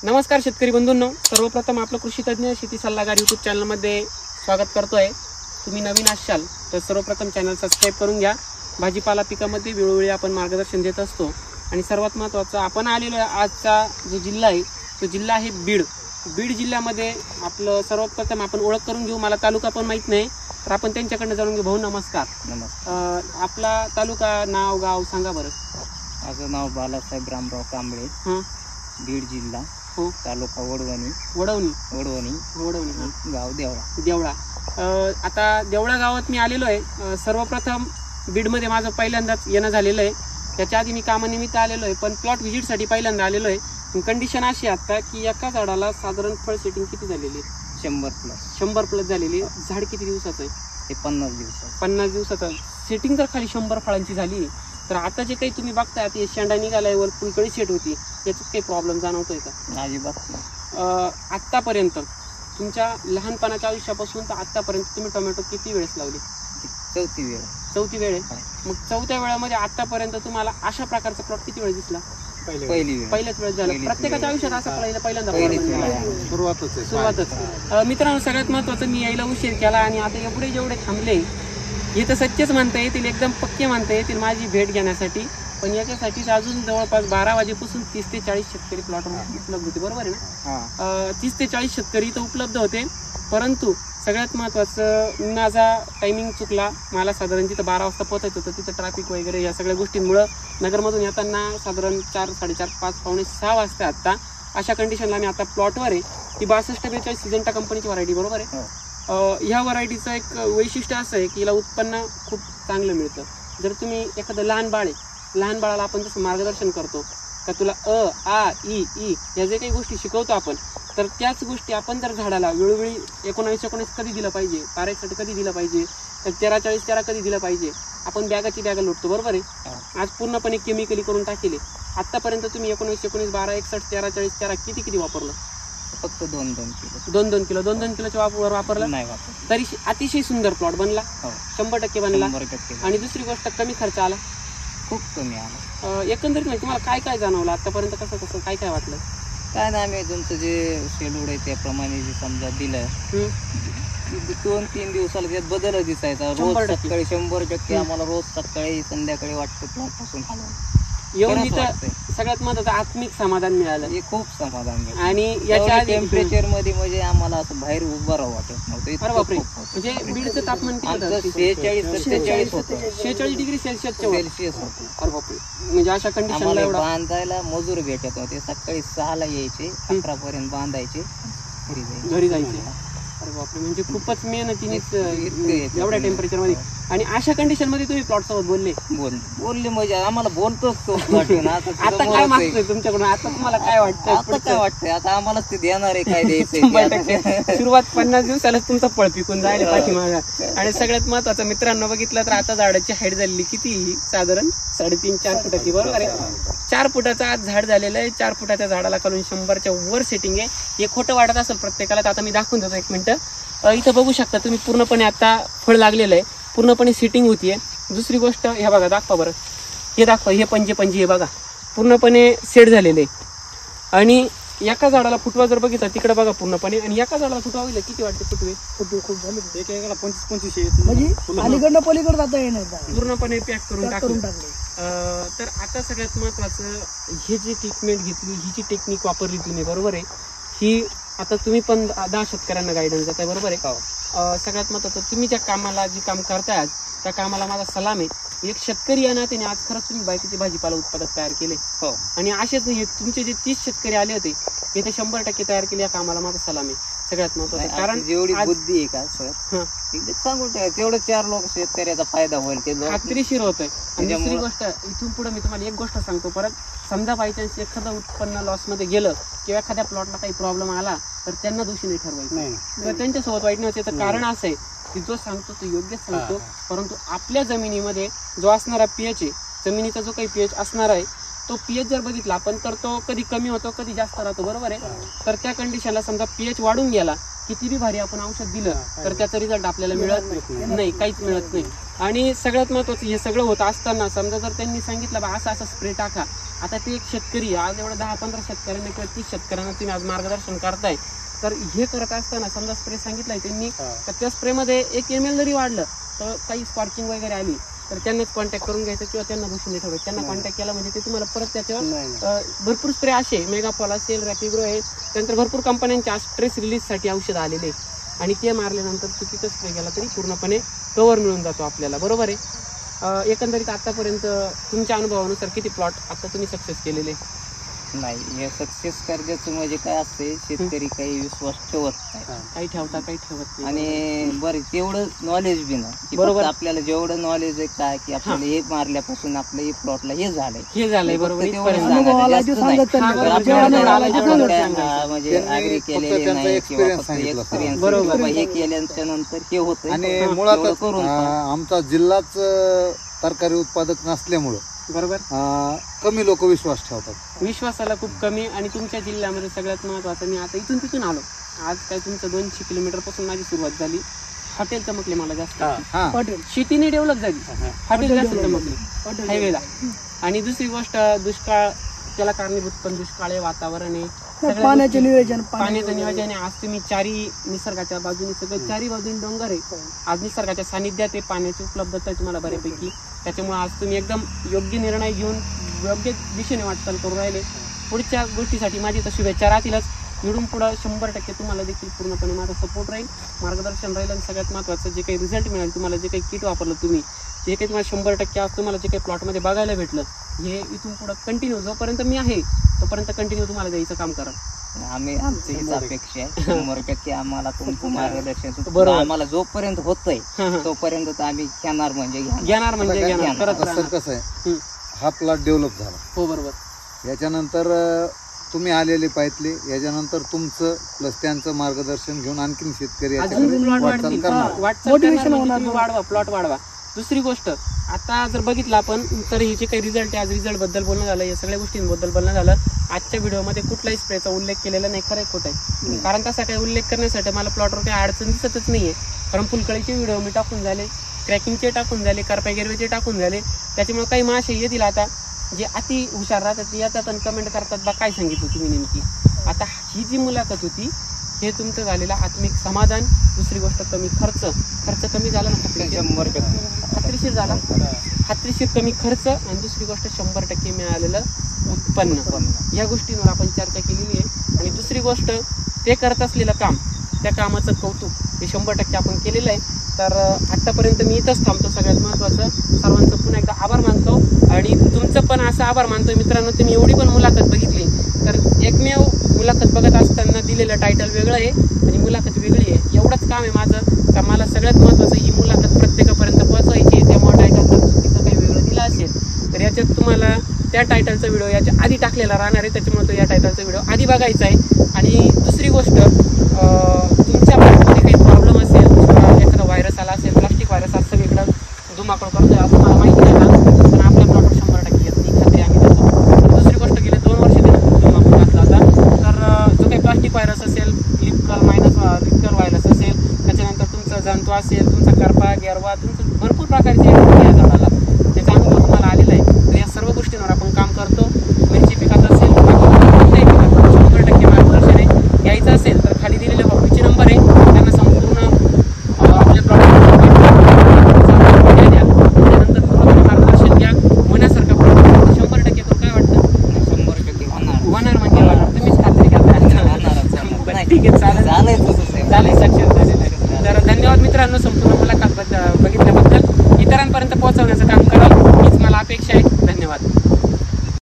नमस्कार शेतकरी बंधूंनो, सर्वप्रथम आपलं कृषी तज्ञ शेती सल्लागार यूट्यूब चॅनलमध्ये स्वागत करतोय. तुम्ही नवीन असाल तर सर्वप्रथम चॅनल सबस्क्राईब करून घ्या. भाजीपाला पिकामध्ये वेळोवेळी आपण मार्गदर्शन देत असतो. आणि सर्वात महत्त्वाचं, आपण आलेलो आहे आजचा जो जिल्हा आहे तो जिल्हा आहे बीड. बीड जिल्ह्यामध्ये आपलं सर्वप्रथम आपण ओळख करून घेऊ. मला तालुका पण माहीत नाही, तर आपण त्यांच्याकडनं जाणून घेऊ. भाऊ नमस्कार. नमस्कार. आपला तालुका, नाव, गाव सांगा बरं. माझं नाव बालासाहेब रामराव कांबळे, बीड जिल्हा, तालुका वडवणी. गाव देवळा. आता देवळा गावात मी आलेलो आहे. सर्वप्रथम बीडमध्ये माझं पहिल्यांदाच येणं झालेलं आहे. त्याच्या आधी मी कामानिमित्त आलेलो आहे, पण प्लॉट व्हिजिटसाठी पहिल्यांदा आलेलो आहे. कंडिशन अशी आता की एका झाडाला साधारण फळ सेटिंग किती झालेली आहे? 100 प्लस झालेली. झाड किती दिवसाचं आहे? ते 50 दिवसाचं. सेटिंग जर खाली 100 फळांची झाली तर आता जे काही तुम्ही बघताय, ते शेंडा निघालाय, वर फुलकळी सेट होती, याच्यात काही प्रॉब्लेम जाणवतोय का? अजिबात. आत्तापर्यंत तुमच्या लहानपणाच्या आयुष्यापासून तर आत्तापर्यंत तुम्ही टोमॅटो किती वेळेस लावली? चौथी वेळ आहे. मग चौथ्या वेळामध्ये आतापर्यंत तुम्हाला अशा प्रकारचा प्लॉट किती वेळ दिसला? पहिल्याच वेळेस झालं. प्रत्येकाच्या आयुष्यात असं पहिल्यांदा सुरुवातच. मित्रांनो, सगळ्यात महत्वाचं, मी यायला उशीर केला आणि आता एवढे जेवढे थांबले हे तर सच्चेच म्हणता येतील, एकदम पक्के म्हणता येतील माझी भेट घेण्यासाठी. पण याच्यासाठी अजून जवळपास 12 वाजेपासून 30 ते 40 शेतकरी प्लॉट उपलब्ध होते. बरोबर आहे ना? 30 ते 40 शेतकरी इथं उपलब्ध होते. परंतु सगळ्यात महत्त्वाचं, माझा टायमिंग चुकला. मला साधारण तिथं 12 वाजता पोहोचायचं होतं. तिथं ट्रॅफिक वगैरे या सगळ्या गोष्टींमुळं नगरमधून येताना साधारण 4, 4:30, 5, पावणे 6 वाजता. आत्ता अशा कंडिशनला मी आता प्लॉटवर आहे. ती 62-42 सिजंटा कंपनीची व्हरायटी. बरोबर आहे. ह्या व्हरायटीचं एक वैशिष्ट्य असं आहे की हिला उत्पन्न खूप चांगलं मिळतं. जर तुम्ही एखादं लहान बाळ आहे, लहान बाळाला आपण जसं मार्गदर्शन करतो का, तुला अ, आ, ई या जे काही गोष्टी शिकवतो आपण, तर त्याच गोष्टी आपण जर झाडाला वेळोवेळी 19-19 कधी दिलं पाहिजे, पारायसाठी कधी दिलं पाहिजे, तर 13-40 कधी दिलं पाहिजे. आपण बॅगाची बॅगा लोटतो. बरोबर आहे. आज पूर्णपणे केमिकली करून टाकेले. आतापर्यंत तुम्ही 19-19, 12, 61, 13-40 किती वापरलं? फक्त 2-2 किलो. 2-2 किलो. 2-2 किलोच्या वापरलं नाही. तरी अतिशय सुंदर प्लॉट बनला. 100% बनला. 100%. आणि दुसरी गोष्ट, कमी खर्च आला. खूप कमी आला. एकंदरीत नाही, तुम्हाला काय जाणवलं आतापर्यंत? कसं काय वाटलं? काय नाही, आम्ही तुमचं जे शेड्यूल आहे त्याप्रमाणे जे समजा दिलं, 2-3 दिवसाला त्यात बदल दिसायचा. रोज सकाळी 100% आम्हाला रोज सकाळी संध्याकाळी वाटतं प्लॉट पासून येऊन इथं सगळ्यात महत्वाचं आत्मिक समाधान मिळालं. हे खूप समाधान मिळालं. आणि याच्या टेम्परेचर मध्ये म्हणजे आम्हाला असं बाहेर उभं राहावं वाटत नव्हतं. म्हणजे बीडचं तापमान किती? 46-47 होतं. 46 डिग्री सेल्सिअस होतं. अरे बापरे. म्हणजे अशा कंडिशनला बांधायला मजूर भेटत होते. सकाळी 6ला यायचे, 11 पर्यंत बांधायचे, घरी जायचे. अरे बापरे. म्हणजे खूपच मेहनतीनेच एवढ्या टेम्परेचर मध्ये आणि अशा कंडिशन मध्ये तुम्ही प्लॉट सोबत बोलले म्हणजे आम्हाला बोलतोच तो. आता काय मागतोय तुमच्याकडून? आता तुम्हाला काय वाटतंय? आता आम्हाला ते देणार आहे काय द्यायचं. सुरुवात 50 दिवसाला तुमचा फळ पिकून जायला पाठीमागा. आणि सगळ्यात महत्वाचं, मित्रांनो, बघितलं तर आता झाडाची हाईट झालेली किती? साधारण 3.5-4 फुटाची. बरोबर आहे. 4 फुटाचं आज झाड झालेलं आहे. 4 फुटाच्या झाडाला खालून 100च्या वर सेटिंग आहे. हे खोटं वाटत असेल प्रत्येकाला, तर आता मी दाखवून देतो. 1 मिनिट. इथं बघू शकता तुम्ही, पूर्णपणे आता फळ लागलेलं आहे, पूर्णपणे सिटिंग होतीये. दुसरी गोष्ट, हे बघा, दाखवा बरं, हे दाखवा, हे पंजे हे बघा, पूर्णपणे सेट झालेले. आणि एका झाडाला फुटवा जर बघितला तिकडे बघा पूर्णपणे, आणि एका झाडाला फुटवा बघितला किती वाटते? फुटवे खूप झाले. एकेकाला 25-25 अलीकडनं पलीकडे जाता येणार, पूर्णपणे पॅक करून टाकले. तर आता सगळ्यात महत्वाचं, हे जे ट्रीटमेंट घेतली, ही जी टेक्निक वापरली तुम्ही, बरोबर आहे, ही आता तुम्ही पण 10 शेतकऱ्यांना गायडन्स देताय. बरोबर आहे. सगळ्यात महत्वाचं, तुम्ही ज्या कामाला जे काम करताय आज, त्या कामाला माझा सलाम आहे. एक शेतकरी या नात्याने आज खरंच तुम्ही बायकाचे भाजीपाला उत्पादक तयार केले. आणि असेच तुमचे जे 30 शेतकरी आले होते, ते 100% तयार केले. या कामाला माझा सलाम आहे. सगळ्यात महत्वाचं, कारण जेवढी बुद्धी आहे का सर, सांगून तेवढं 4 लोक शेतकऱ्याचा फायदा होईल, ते खात्रीशीर होत आहे. आणि दुसरी गोष्ट, इथून पुढे मी तुम्हाला एक गोष्ट सांगतो परत, समजा बाय चान्स एखादं उत्पन्न लॉस मध्ये गेलं किंवा एखाद्या प्लॉटला काही प्रॉब्लेम आला, तर त्यांना दोषी नाही ठरवायचं किंवा त्यांच्यासोबत वाईट नाही होते. तर कारण असं आहे की जो सांगतो तो योग्यच सांगतो, परंतु आपल्या जमिनीमध्ये जो असणारा पीएच आहे, जमिनीचा जो काही पीएच असणार आहे, तो पीएच जर बघितला आपण, तर तो कधी कमी होतो, कधी जास्त राहतो. बरोबर आहे. तर त्या कंडिशनला समजा पीएच वाढून गेला, किती बी भारी आपण औषध दिलं तर त्याचा रिझल्ट आपल्याला मिळत नाही, काहीच मिळत नाही. आणि सगळ्यात महत्त्वाचं हे सगळं होत असताना समजा जर त्यांनी सांगितलं बा असं असं स्प्रे टाका, आता ते एक शेतकरी आज एवढं 10-15 शेतकऱ्यांना किंवा 30 शेतकऱ्यांना तुम्ही आज मार्गदर्शन करताय, तर हे करत असताना समजा स्प्रे सांगितलाय त्यांनी तर त्या स्प्रेमध्ये 1 ml जरी वाढलं तर काही स्कॉर्चिंग वगैरे आली तर त्यांनाच कॉन्टॅक्ट करून घ्यायचं किंवा त्यांना गोष्टी नाही ठेवायचं. त्यांना कॉन्टॅक्ट केला म्हणजे ते तुम्हाला परत त्याच्यावर भरपूर स्प्रे असे मेगाफॉल असेल, रॅपिग्रो आहे, त्यानंतर भरपूर कंपन्यांच्या स्ट्रेस रिलीजसाठी औषध आलेले आणि ते मारल्यानंतर चुकीचं स्प्रे केला तरी पूर्णपणे कव्हर मिळून जातो आपल्याला. बरोबर आहे. एकंदरीत आतापर्यंत तुमच्या अनुभवानुसार किती प्लॉट आता तुम्ही सक्सेस केलेले? नाही, हे सक्सेस करायचं म्हणजे काय असते, शेतकरी काही विश्वास ठेवत नाही, काही ठेवता काही ठेवत नाही. आणि बरं तेवढं नॉलेज बी नाही. बरोबर. आपल्याला जेवढं नॉलेज आहे काय की आपल्याला हे मारल्यापासून आपलं हे प्लॉटला हे झालंय बरोबर. म्हणजे ऍग्री केलेले नाही किंवा फक्त एक्सपिरियन्स बरोबर हे केल्याच्या नंतर हे होतं. आणि मुळात आमचा जिल्हाच तरकारी उत्पादक नसल्यामुळं बरोबर कमी लोक विश्वास ठेवतात. विश्वासाला खूप कमी. आणि तुमच्या जिल्ह्यामध्ये सगळ्यात महत्त्वाचं, मी आता इथून तिथून आलो, आज काय तुमचं 200 किलोमीटर पासून माझी सुरुवात झाली. हॉटेल चमकले मला जास्त, शेतीने डेव्हलप झाली, हॉटेल जास्त चमकले हायवेला. आणि दुसरी गोष्ट, दुष्काळ त्याला कारणीभूत पण दुष्काळ आहे, वातावरण आहे, पाण्याचं नियोजन आहे. आज तुम्ही चारी निसर्गाच्या बाजूने सगळं चारी बाजूने डोंगर आहे, आज निसर्गाच्या सानिध्यात आहे, पाण्याची उपलब्धता आहे तुम्हाला बऱ्यापैकी. त्याच्यामुळे आज तुम्ही एकदम योग्य निर्णय घेऊन योग्य दिशेने वाटचाल करून राहिले. पुढच्या गोष्टीसाठी माझी तर शुभेच्छा राहतीलच. इकडून पुढं 100% तुम्हाला देखील पूर्णपणे माझा सपोर्ट राहील, मार्गदर्शन राहील. आणि सगळ्यात महत्त्वाचं जे काही रिझल्ट मिळेल तुम्हाला, जे काही किट वापरलं तुम्ही, जे काही तुम्हाला 100% आज तुम्हाला जे काही प्लॉटमध्ये बघायला भेटलं, हे इथून पुढं कंटिन्यू जोपर्यंत मी आहे तोपर्यंत कंटिन्यू तुम्हाला द्यायचं काम करा. आम्ही आमची हीच अपेक्षा आहे 100% आम्हाला तुमचं मार्गदर्शन आम्हाला जोपर्यंत होतंय तोपर्यंत आम्ही घेणार म्हणजे कसं आहे, हा प्लॉट डेव्हलप झाला. हो बरोबर. याच्यानंतर तुम्ही आलेले पाहितले, याच्यानंतर तुमचं प्लस त्यांचं मार्गदर्शन घेऊन आणखीन शेतकरी प्लॉट वाढवा. दुसरी गोष्ट, आता जर बघितलं आपण तर हे जे काही रिझल्ट आहे, आज रिझल्ट बद्दल बोलणं झालं, या सगळ्या गोष्टींबद्दल बोलणं झालं. आजच्या व्हिडिओमध्ये कुठलाही स्प्रेचा उल्लेख केलेला नाही, खरं खोटं आहे. कारण तसा काही उल्लेख करण्यासाठी मला प्लॉटवर काही अडचण दिसतच नाहीये. कारण फुलकळीचे व्हिडिओ मी टाकून झाले, क्रॅकिंगचे टाकून झाले, करपा गिरवेचे टाकून झाले. त्याच्यामुळे काही मासे येतील आता जे अति हुशार राहतात, ते येतात आणि कमेंट करतात बा काय सांगितलं तुम्ही नेमकी. आता ही जी मुलाखत होती हे तुमचं झालेलं आत्मिक समाधान. दुसरी गोष्ट, कमी खर्च कमी झाला ना, 100% खात्रीशीर झाला, खात्रीशीर कमी खर्च. आणि दुसरी गोष्ट 100% मिळालेलं उत्पन्न. या गोष्टींवर आपण चर्चा केलेली आहे. आणि दुसरी गोष्ट, ते करत असलेलं काम, त्या कामाचं कौतुक हे 100% आपण केलेलं आहे. तर आत्तापर्यंत मी इथंच थांबतो. सगळ्यात महत्त्वाचं, सर्वांचं पुन्हा एकदा आभार मानतो. आणि तुमचं पण असं आभार मानतोय मित्रांनो, तुम्ही एवढी पण मुलाखत बघितली, तर एकमेव मुलाखत बघत असताना दिलेलं टायटल वेगळं आहे आणि मुलाखत वेगळी आहे. एवढंच काम आहे माझं, का मला सगळ्यात महत्त्वाचं ही मुलाखत प्रत्येकापर्यंत पोहोचवायची आहे. त्यामुळे टायटल जर चुकीचं काही वेगळं दिलं असेल तर याच्यात तुम्हाला त्या टायटलचा व्हिडिओ याच्या आधी टाकलेला राहणार आहे, त्याच्यामुळे तो या टायटलचा व्हिडिओ आधी बघायचा आहे. आणि दुसरी गोष्ट, तुमच्या प्लॉटमध्ये काही प्रॉब्लेम असेल किंवा एखादा व्हायरस आला असेल, प्लास्टिक व्हायरस आज सगळीकडं धुमाकूळ करतोय, असं मला माहिती नाही ना, पण आपल्या प्लॉटवर 100% येत नाही, खात्री आम्ही देतो. दुसरी गोष्ट, गेले 2 वर्ष त्याने धुमाकूळ घातला होता. तर जो काही प्लास्टिक व्हायरस असेल, लिपकल व्हायरस असेल, त्याच्यानंतर तुमचा जंतू असेल, तुमचा करपा गेरवा, तुमचं भरपूर प्रकारचे या झाडाला त्याचा अनुभव तुम्हाला आलेला आहे. तर या सर्व गोष्टींवर आपण काम करतो. मिरची पिकात असेल, कोणत्याही पिकात 100% मार्गदर्शन आहे. घ्यायचं असेल तर खाली दिलेले ऑफिसचे नंबर आहे, त्यांना संपूर्ण आपल्या प्लॉटवर द्या. त्यानंतर पूर्ण मार्गदर्शन घ्या. होण्यासारखं 100% करून काय वाटतं? 100% होणार म्हणजे होणार. तुम्हीच खात्री करता. ठीक आहे, चालेल, सक्सेस झालेलं आहे. तर धन्यवाद मित्रांनो, संपूर्ण मुलाखत बघितल्याबद्दल. इतरांपर्यंत पोहोचवण्याचं काम कराल हीच मला अपेक्षा आहे. धन्यवाद.